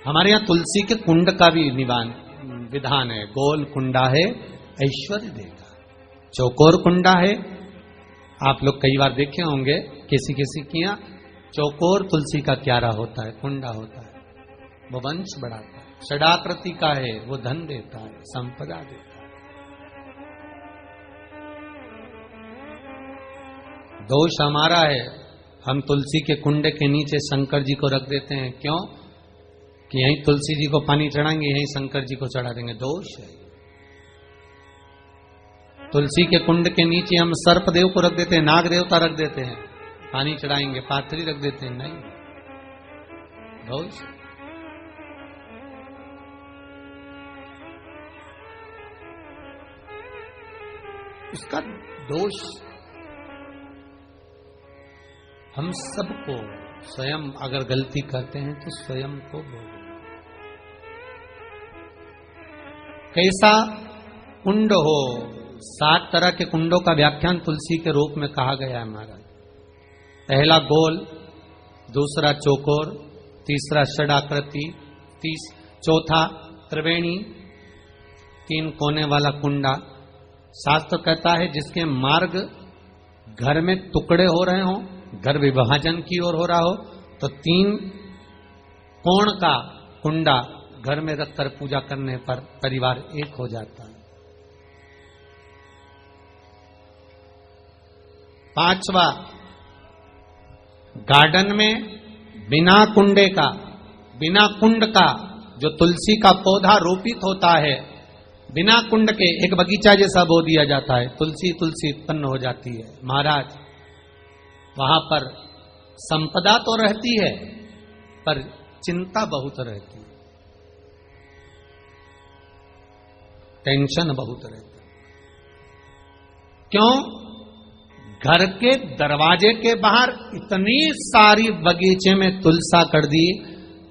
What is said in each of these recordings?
हमारे यहाँ तुलसी के कुंड का भी विधान है। गोल कुंडा है ऐश्वर्य देगा, चौकोर कुंडा है। आप लोग कई बार देखे होंगे किसी किसी की यहाँ चौकोर तुलसी का क्यारा होता है, कुंडा होता है, वो वंश बढ़ाता है। षडाकृति का है, वो धन देता है, संपदा देता है। दोष हमारा है, हम तुलसी के कुंड के नीचे शंकर जी को रख देते हैं। क्यों? कि यहीं तुलसी जी को पानी चढ़ाएंगे, यहीं शंकर जी को चढ़ा देंगे। दोष है। तुलसी के कुंड के नीचे हम सर्पदेव को रख देते हैं, नाग देवता रख देते हैं, पानी चढ़ाएंगे, पाथरी रख देते हैं। नहीं, दोष। उसका दोष हम सबको, स्वयं अगर गलती करते हैं तो स्वयं को भोगना। कैसा कुंड हो, 7 तरह के कुंडों का व्याख्यान तुलसी के रूप में कहा गया है महाराज। पहला गोल, दूसरा चौकोर, तीसरा षडाकृति, चौथा त्रिवेणी, 3 कोने वाला कुंडा। शास्त्र कहता है जिसके मार्ग घर में टुकड़े हो रहे हो, घर विभाजन की ओर हो रहा हो, तो 3 कोण का कुंडा घर में रखकर पूजा करने पर परिवार एक हो जाता है। 5वां, गार्डन में बिना कुंडे का, बिना कुंड का जो तुलसी का पौधा रोपित होता है, बिना कुंड के एक बगीचा जैसा बो दिया जाता है, तुलसी तुलसी उत्पन्न हो जाती है। महाराज, वहां पर संपदा तो रहती है पर चिंता बहुत रहती है, टेंशन बहुत रहती है। क्यों? घर के दरवाजे के बाहर इतनी सारी बगीचे में तुलसा कर दी।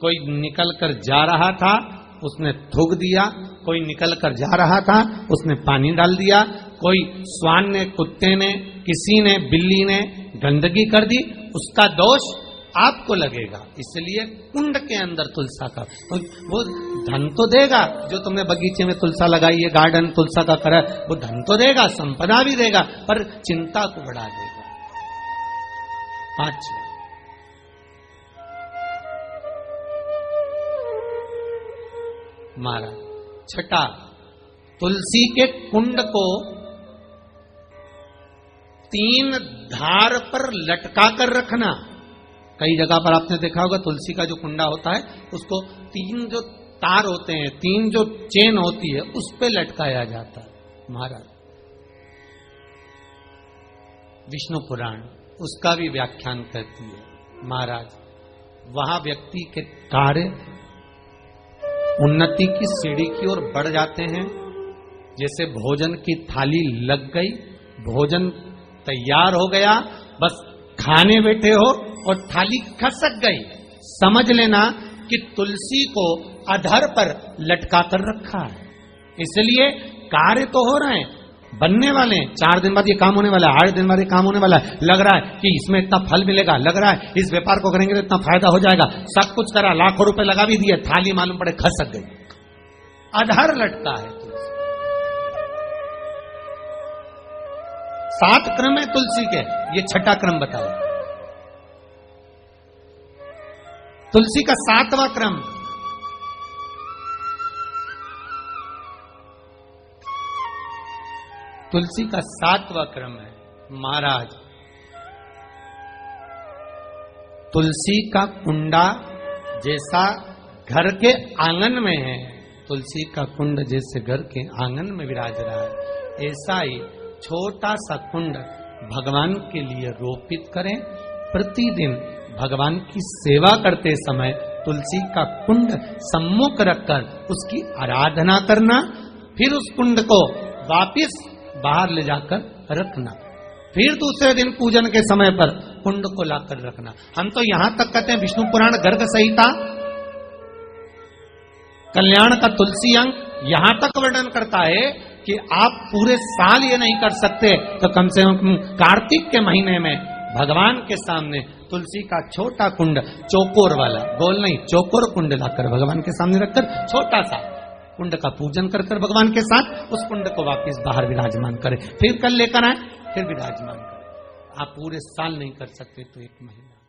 कोई निकल कर जा रहा था, उसने थूक दिया, कोई निकल कर जा रहा था, उसने पानी डाल दिया, कोई श्वान ने, कुत्ते ने, किसी ने, बिल्ली ने गंदगी कर दी, उसका दोष आपको लगेगा। इसलिए कुंड के अंदर तुलसा का, वो धन तो देगा, जो तुमने बगीचे में तुलसा लगाई है, गार्डन तुलसा का करा, वो धन तो देगा, संपदा भी देगा, पर चिंता को बढ़ा देगा। 5, महाराज। 6, तुलसी के कुंड को 3 धार पर लटका कर रखना। कई जगह पर आपने देखा होगा तुलसी का जो कुंडा होता है उसको 3 जो तार होते हैं, 3 जो चेन होती है, उस पे लटकाया जाता है। महाराज, विष्णु पुराण उसका भी व्याख्यान करती है। महाराज, वहां व्यक्ति के कार्य उन्नति की सीढ़ी की ओर बढ़ जाते हैं। जैसे भोजन की थाली लग गई, भोजन तैयार हो गया, बस खाने बैठे हो और थाली खसक गई, समझ लेना कि तुलसी को अधर पर लटका कर रखा है। इसलिए कार्य तो हो रहे हैं, बनने वाले हैं, 4 दिन बाद ये काम होने वाला है, 8 दिन बाद ये काम होने वाला है, लग रहा है कि इसमें इतना फल मिलेगा, लग रहा है इस व्यापार को करेंगे तो इतना फायदा हो जाएगा, सब कुछ करा, लाखों रुपए लगा भी दिए, थाली मालूम पड़े खसक गई, अधर लटका है। 7 क्रम है तुलसी के, ये 6ठा क्रम बताओ। तुलसी का 7वां क्रम, तुलसी का 7वां क्रम है। महाराज, तुलसी का कुंडा जैसा घर के आंगन में है, तुलसी का कुंड जैसे घर के आंगन में विराज रहा है, ऐसा ही छोटा सा कुंड भगवान के लिए रोपित करें। प्रतिदिन भगवान की सेवा करते समय तुलसी का कुंड सम्मुख रखकर उसकी आराधना करना, फिर उस कुंड को वापिस बाहर ले जाकर रखना, फिर दूसरे दिन पूजन के समय पर कुंड को लाकर रखना। हम तो यहां तक कहते हैं, विष्णु पुराण गर्ग संहिता कल्याण का तुलसी अंग यहां तक वर्णन करता है कि आप पूरे साल ये नहीं कर सकते तो कम से कम कार्तिक के महीने में भगवान के सामने तुलसी का छोटा कुंड, चौकोर वाला, गोल नहीं, चौकोर कुंड लाकर भगवान के सामने रखकर छोटा सा कुंड का पूजन कर भगवान के साथ उस कुंड को वापस बाहर विराजमान करें, फिर कल लेकर आए, फिर विराजमान करें। आप पूरे साल नहीं कर सकते तो एक महीना